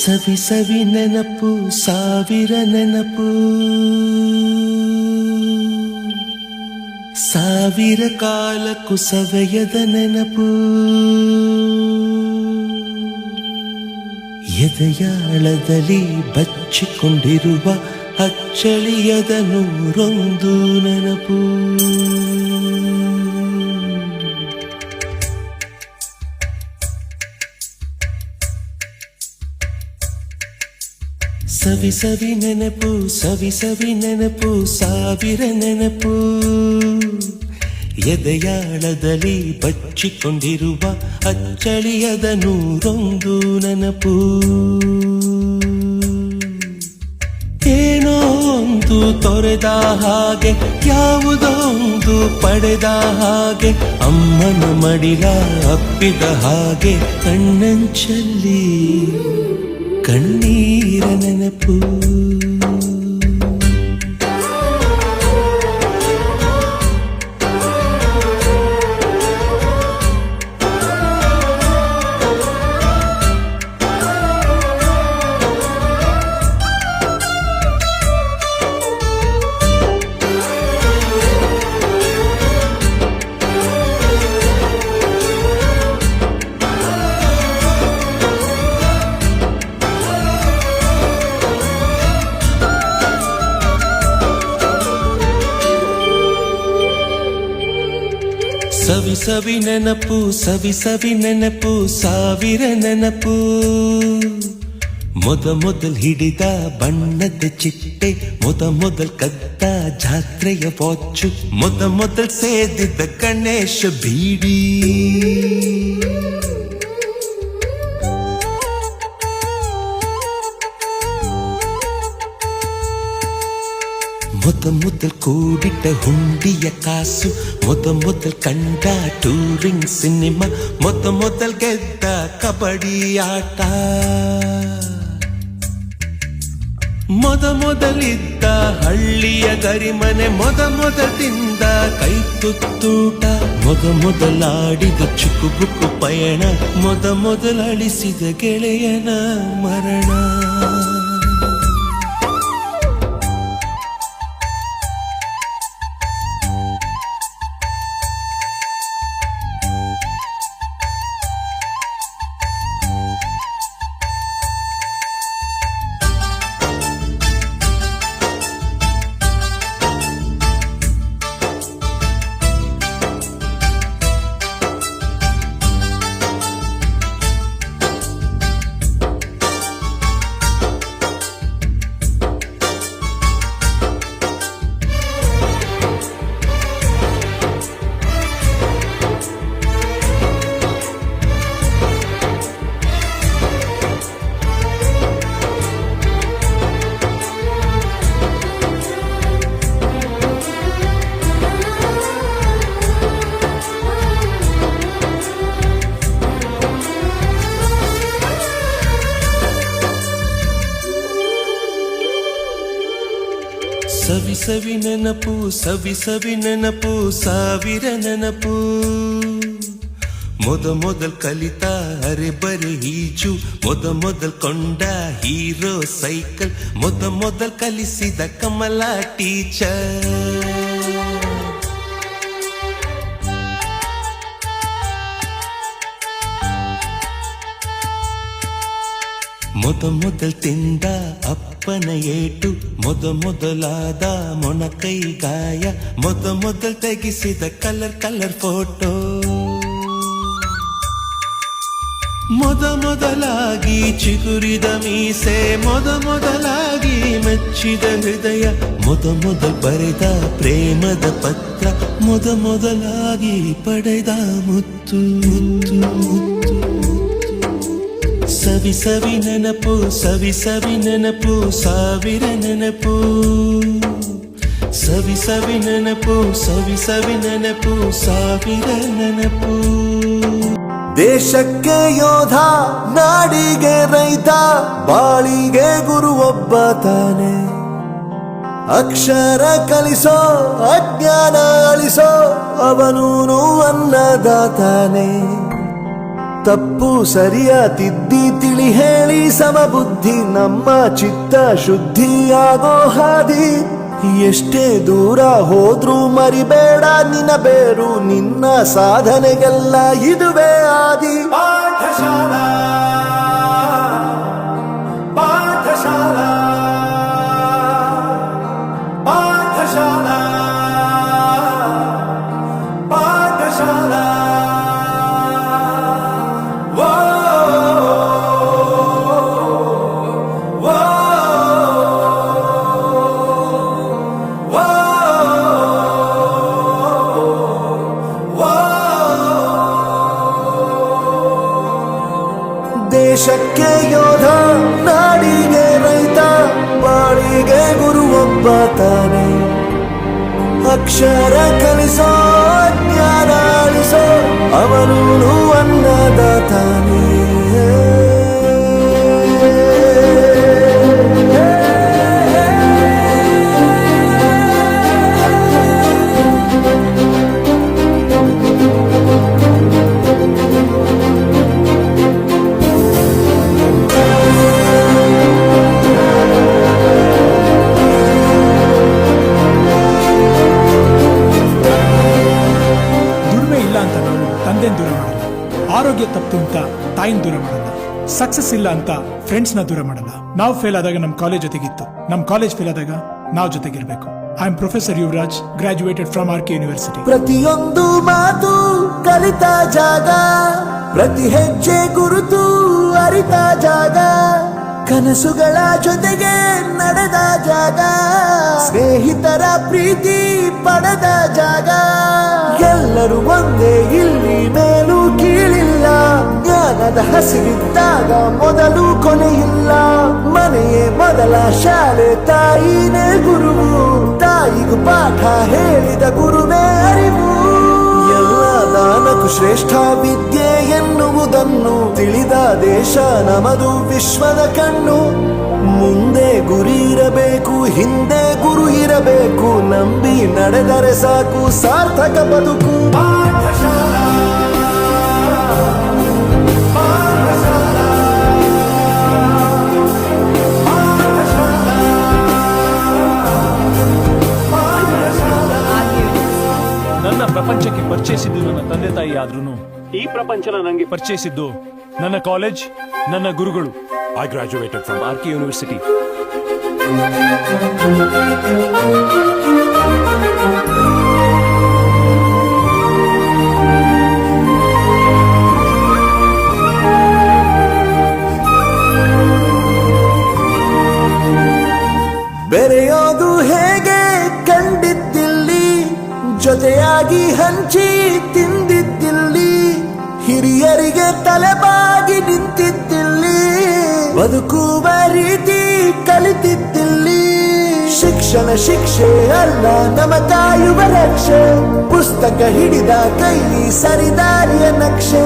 ಸವಿ ಸವಿ ನೆನಪು ಸಾವಿರ ನೆನಪು ಸಾವಿರ ಕಾಲಕ್ಕೂ ಸವೆಯದ ನೆನಪು ಎದೆಯಾಳದಲ್ಲಿ ಬಚ್ಚಿಕೊಂಡಿರುವ ಅಚ್ಚಳಿಯದ ನೂರೊಂದು ನೆನಪು ಸವಿ ಸವಿ ನೆನಪು ಸವಿ ಸವಿ ನೆನಪು ಸಾವಿರ ನೆನಪು ಎದೆಯಾಳದಲ್ಲಿ ಬಚ್ಚಿಕೊಂಡಿರುವ ಅಚ್ಚಳಿಯದ ನೂರೊಂದು ನೆನಪು ಏನೋ ಒಂದು ತೊರೆದ ಹಾಗೆ ಯಾವುದೋ ಒಂದು ಪಡೆದ ಹಾಗೆ ಅಮ್ಮನ ಮಡಿಲ ಅಪ್ಪಿದ ಹಾಗೆ ಕಣ್ಣಂಚಲ್ಲಿ ಕಣ್ಣೀರ ನೆನಪು ಸವಿ ಸವಿ ನೆನಪು ಸವಿ ಸವಿ ನೆನಪು ಸಾವಿರ ನೆನಪು ಮೊದಲ್ ಹಿಡಿದ ಬಣ್ಣದ ಚಿಟ್ಟೆ ಮೊದಲ್ ಕದ್ದ ಜಾತ್ರೆಯ ವಾಚು ಮೊದಲ್ ಸೇದಿದ್ದ ಗಣೇಶ ಬೀಡಿ ಮೊದಲ್ ಕೂಡಿಟ್ಟ ಹುಂಡಿಯ ಕಾಸು ಮೊದಲ್ ಕಂಡ ಟೂರಿಂಗ್ ಸಿನಿಮಾ ಮೊದಲ್ ಗೆದ್ದ ಕಬಡ್ಡಿ ಆಟ ಮೊದಲಿದ್ದ ಹಳ್ಳಿಯ ಗರಿಮನೆ ಮೊದಲ್ ತಿಂದ ಕೈ ತುತ್ತೂಟ ಮೊದಲಾಡಿದ ಚುಕ್ಕುಬುಕ್ಕು ಪಯಣ ಮೊದಲು ಅಳಿಸಿದ ಗೆಳೆಯನ ಮರಣ ಸವಿ ಸವಿ ನೆನಪು ಸವಿ ಸವಿ ನೆನಪು ಸಾವಿರ ನೆನಪು ಮೊದಲ್ ಕಲಿತ ಅರೆಬರೆ ಈಜು ಮೊದಲ್ ಕೊಂಡ ಹೀರೋ ಸೈಕಲ್ ಮೊದಲ್ ಕಲಿಸಿದ ಕಮಲ ಟೀಚರ್ ಮೊದಲ್ ತಿಂದ ಅಪ್ಪನ ಏಟು ಮೊದಲಾದ ಮೊಣಕೈ ಗಾಯ ಮೊದಲ್ ತೆಗೆಸಿದ ಕಲರ್ ಫೋಟೋ ಮೊದಲಾಗಿ ಚಿಗುರಿದ ಮೀಸೆ ಮೊದಲಾಗಿ ಮೆಚ್ಚಿದ ಹೃದಯ ಮೊದಲ್ ಬರೆದ ಪ್ರೇಮದ ಪತ್ರ ಮೊದಲಾಗಿ ಪಡೆದ ಮುತ್ತು ಸವಿ ಸವಿ ನೆನಪು ಸವಿ ಸವಿ ನೆನಪು ಸಾವಿರ ನೆನಪು ಸವಿ ಸವಿ ನೆನಪು ಸವಿ ಸವಿ ನೆನಪು ಸಾವಿರ ನೆನಪು ದೇಶಕ್ಕೆ ಯೋಧ ನಾಡಿಗೆ ರೈತ ಬಾಳಿಗೆ ಗುರು ಒಬ್ಬ ತಾನೆ ಅಕ್ಷರ ಕಲಿಸೋ ಅಜ್ಞಾನ ಅಳಿಸೋ ಅವನೂನು ಅನ್ನದಾತಾನೆ ತಪ್ಪು ಸರಿಯ ತಿದ್ದಿ ತಿಳಿ ಹೇಳಿ ಸಮಬುದ್ಧಿ ನಮ್ಮ ಚಿತ್ತ ಶುದ್ಧಿಯಾಗೋ ಹಾದಿ. ಎಷ್ಟೇ ದೂರ ಹೋದ್ರೂ ಮರಿಬೇಡ ನಿನ್ನ ಬೇರು, ನಿನ್ನ ಸಾಧನೆಗೆಲ್ಲ ಇದುವೇ ಆದಿ. ಪಾಠಶಾಲಾ ಪಾಠಶಾಲಾ ಪಾಠಶಾಲಾ ಪಾಠಶಾಲಾ ವೋ ವೋ ವೋ ದೇಶಕ್ಕೆ ಯೋಧ, ನಾಡಿಗೆ ರೈತ, ಬಾಳಿಗೆ ಗುರು ಒಬ್ಬ ತಾನೆ. ಅಕ್ಷರ ಕಲಿಸೋ ಜ್ಞಾನ ಅಳಿಸೋ ಅವನು ಅನ್ನದಾತಾನೆ. ದುಡಿಮೆ ಇಲ್ಲ ಅಂತ ನಾವು ತಂದೆನ ದೂರ ಮಾಡಲ್ಲ, ಆರೋಗ್ಯ ತಪ್ಪು ಅಂತ ತಾಯಿನ ದೂರ ಮಾಡಲ್ಲ, ಸಕ್ಸಸ್ ಇಲ್ಲ ಅಂತ ಫ್ರೆಂಡ್ಸ್ ನ ದೂರ ಮಾಡಲ್ಲ. ನಾವು ಫೇಲ್ ಆದಾಗ ನಮ್ ಕಾಲೇಜ್ ಜೊತೆಗಿತ್ತು, ನಮ್ ಕಾಲೇಜ್ ಫೇಲ್ ಆದಾಗ ನಾವು ಜೊತೆಗಿರ್ಬೇಕು. I am professor Yuvraj, graduated from R K university. ಪ್ರತಿಯೊಂದು ಮಾತು ಕಲಿತ ಜಾಗ, ಪ್ರತಿ ಹೆಜ್ಜೆ ಗುರುತು ಅರಿತ ಜಾಗ, ಕನಸುಗಳ ಜೊತೆಗೆ ನಡೆದ ಜಾಗ, ಸ್ನೇಹಿತರ ಪ್ರೀತಿ ಪಡೆದ ಜಾಗ. ಎಲ್ಲರೂ ಒಂದೇ ಇಲ್ಲಿ, ಮೇಲೂ ಕೀಳಿಲ್ಲ, ಜ್ಞಾನದ ಹಸಿವಿದ್ದಾಗ ಮೊದಲು ಕೊನೆಯಿಲ್ಲ. ಮನೆಯೇ ಮೊದಲ ಶಾಲೆ, ತಾಯಿನೇ ಗುರುವು, ತಾಯಿಗೂ ಪಾಠ ಹೇಳಿದ ಗುರುವೇ ಅರಿವು. ಎಲ್ಲ ದಾನಕ್ಕೂ ಶ್ರೇಷ್ಠ ವಿದ್ಯೆ ಎನ್ನುವುದನ್ನು ತಿಳಿದ ದೇಶ ನಮದು, ವಿಶ್ವದ ಕಣ್ಣು. ಮುಂದೆ ಗುರಿ ಇರಬೇಕು, ಹಿಂದೆ ಗುರು ಇರಬೇಕು, ನಂಬಿ ನಡೆದರೆ ಸಾಕು ಸಾರ್ಥಕ ಬದುಕು. ಪಾಠಶಾಲಾ ಪಾಠಶಾಲಾ ಪಾಠಶಾಲಾ ಪಾಠಶಾಲಾ. ನನ್ನ ಪ್ರಪಂಚಕ್ಕೆ ಪರಿಚಯಿಸಿದ್ದು ನನ್ನ ತಂದೆ ತಾಯಿ ಆದ್ರೂ ಈ ಪ್ರಪಂಚನ ನನಗೆ ಪರಿಚಯಿಸಿದ್ದು ನನ್ನ ಕಾಲೇಜ್, ನನ್ನ ಗುರುಗಳು. I graduated from R K university. ಬೆರೆಯೋದು ಹೇಗೆ ಕಂಡಿದ್ದಿಲ್ಲಿ, ಜೊತೆಯಾಗಿ ಹಂಚಿ ತಿಂದಿದ್ದಿಲ್ಲಿ, ಹಿರಿಯರಿಗೆ ತಲೆಬಾಗಿ ನಿಂತಿದ್ದಿಲ್ಲಿ, ಬದುಕುವ ರೀತಿ ಕಲಿತಿದ್ದಿಲ್ಲಿ. ಶಿಕ್ಷಣ ಶಿಕ್ಷೆ ಅಲ್ಲ ನಮ ಕಾಯುವ ರಕ್ಷೆ, ಪುಸ್ತಕ ಹಿಡಿದ ಕೈ ಸರಿದಾರಿಯ ನಕ್ಷೆ.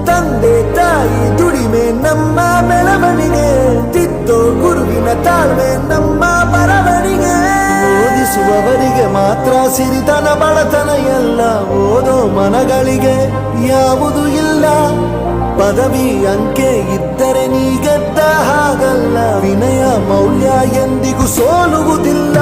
ತಂದೆ ತಾಯಿ ದುಡಿಮೆ ನಮ್ಮ ಬೆಳವಣಿಗೆ, ತಿದ್ದೋ ಗುರುವಿನ ತಾಳ್ಮೆ ನಮ್ಮ ಬರವಣಿಗೆ. ಓದಿಸುವವರಿಗೆ ಮಾತ್ರ ಸಿರಿತನ ಬಡತನ ಎಲ್ಲ, ಓದೋ ಮನಗಳಿಗೆ ಯಾವುದು ಇಲ್ಲ. ಪದವಿ ಅಂಕೆ ಇದ್ದರೆ ನೀ ಗೆದ್ದ ಹಾಗಲ್ಲ, ವಿನಯ ಮೌಲ್ಯ ಎಂದಿಗೂ ಸೋಲುವುದಿಲ್ಲ.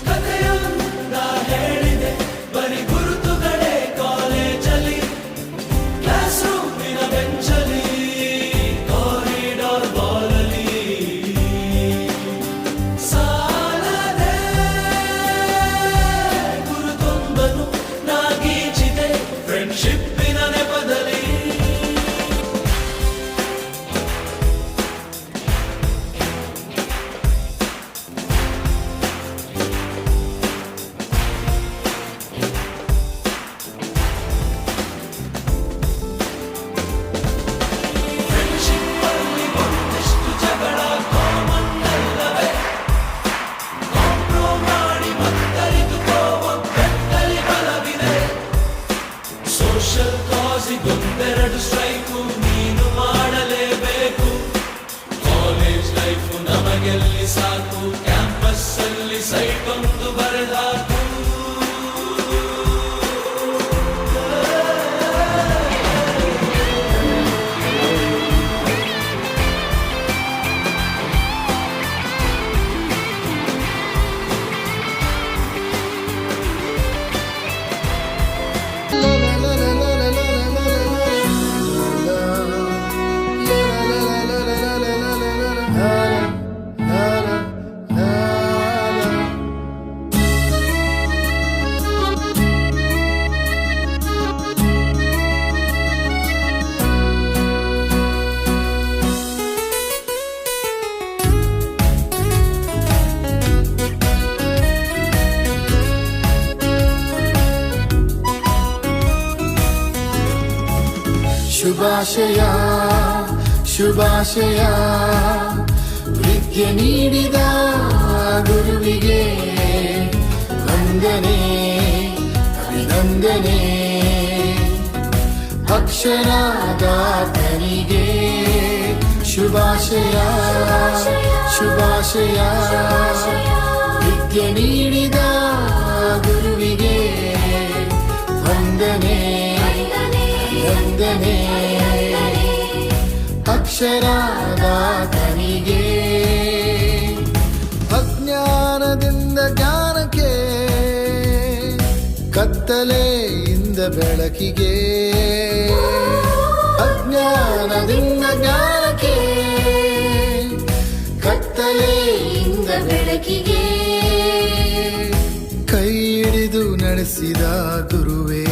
ಕಥೆಯೊಂದ ಹೇಳಿದೆ ಬರಿ ಗುರುತುಗಳೇ ಕಾಲೇಜಲ್ಲಿ, ಕ್ಲಾಸ್ ಸೋಷಲ್ ಕಾಸಿಗೊಂದೆರಡು ಸ್ಟ್ರೈಕು ನೀನು ಮಾಡಲೇಬೇಕು ಕಾಲೇಜ್ ಲೈಫು ನಮಗೆಲ್ಲಿ ಸಾಕು ಕ್ಯಾಂಪಸ್ ಅಲ್ಲಿ ಸೈಟ್ ಒಂದು ಬರೆದಾಕು ಶುಭಾಶಯ ಶುಭಾಶಯ ವಿದ್ಯೆ ನೀಡಿದ ಗುರುವಿಗೆ ವಂದನೆ ಅಭಿನಂದನೆ ಅಕ್ಷರದಾತನಿಗೆ ಶುಭಾಶಯ ಶುಭಾಶಯ ವಿದ್ಯೆ ನೀಡಿದ ಗುರುವಿಗೆ ವಂದನೆ ವಂದನೆ ಅಕ್ಷರದಾತನಿಗೆ ಅಜ್ಞಾನದಿಂದ ಜ್ಞಾನಕ್ಕೆ ಕತ್ತಲೆಯಿಂದ ಬೆಳಕಿಗೆ ಅಜ್ಞಾನದಿಂದ ಜ್ಞಾನಕ್ಕೆ ಕತ್ತಲೆಯಿಂದ ಬೆಳಕಿಗೆ ಕೈ ಹಿಡಿದು ನಡೆಸಿದ ಗುರುವೇ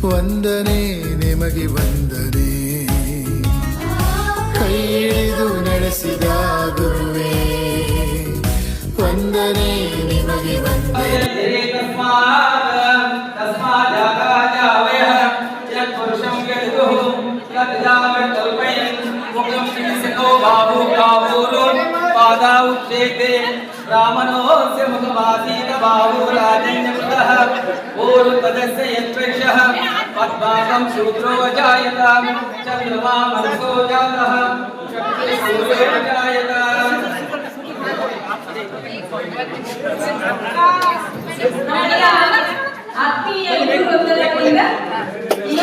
ವಂದನೆ ನಿಮಗೆ ವಂದನೆ ಕೈ ಹಿಡಿದು ನಡೆಸಿದ ಗುರುವೇ ವಂದನೆ ನಿಮಗೆ ವಂದನೆ रामनोस्य मुखवासीत बाहुराजन्यकृतः पूर्वपदस्य यत्प्रेषः पद्माकं शूद्रो जायत चन्द्रमा मनसो जातः सूर्यो जायत ಆತ್ಮೀಯ ಗುರುವೃಂದದಿಂದ ಈ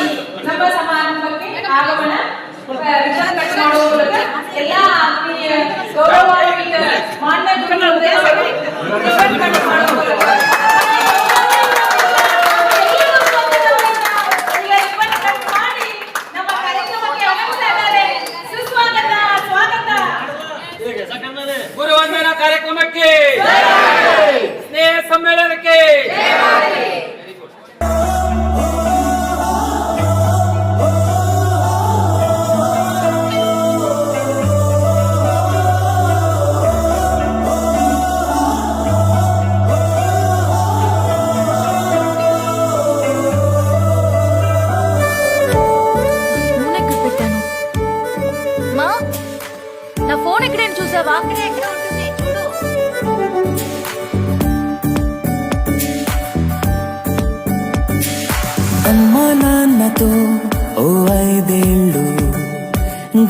ನಮ್ಮ ಸಮಾರಂಭಕ್ಕೆ ಆಗಮನ ರಿಸರ್ಚ್ ಮಾಡುವ ಮೂಲಕ ಎಲ್ಲ ಆತ್ಮೀಯ ಗೌರವಾನ್ವಿತ ಮಾನ್ಯ ಗುರುಗಳಿಗೆ ರಿಸರ್ಚ್ ಮಾಡುವ ಮೂಲಕ ನಮ್ಮ ಕಾರ್ಯಕ್ರಮಕ್ಕೆ ಆಗಮಿಸ್ತಾ ಇದ್ದಾರೆ. ಸುಸ್ವಾಗತ ಸ್ವಾಗತ. ಗುರುವಂದನಾ ಕಾರ್ಯಕ್ರಮಕ್ಕೆ ಸ್ನೇಹ ಸಮ್ಮೇಳನಕ್ಕೆ నా ఫోన్ ఎక్కడైనా చూసావా అమ్మ నాన్నతో ఓ 5 ఏళ్ళు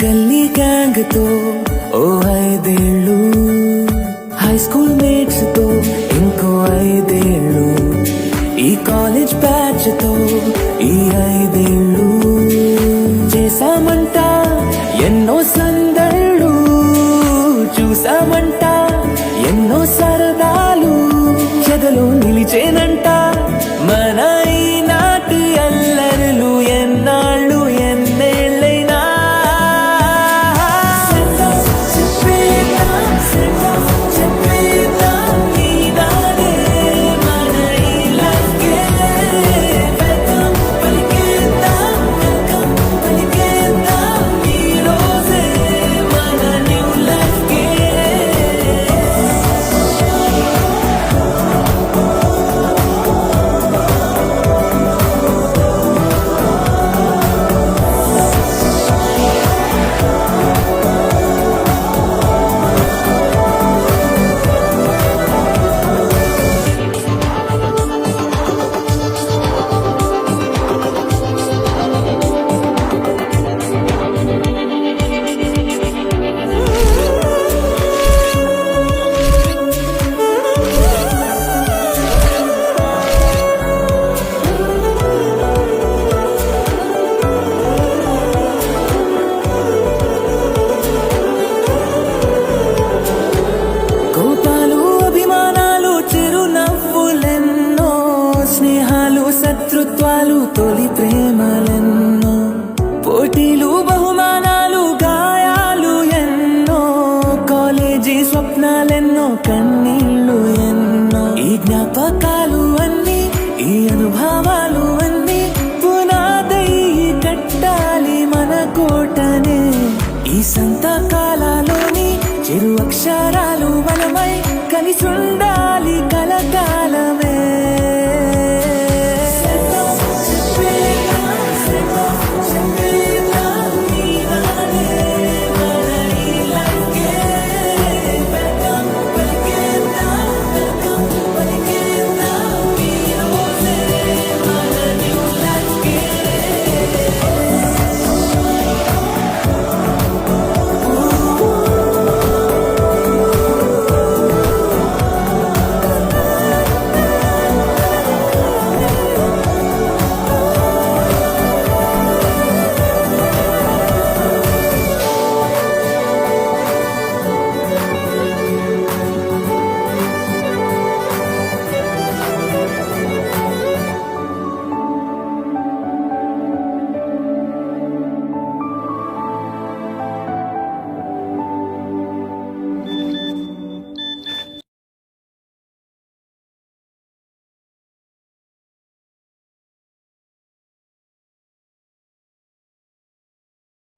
గల్లీ గ్యాంగ్ తో ఓ 5 ఏళ్ళు హై స్కూల్ మేట్స్ తో ఇంకో 5 ఏళ్ళు ఈ కాలేజ్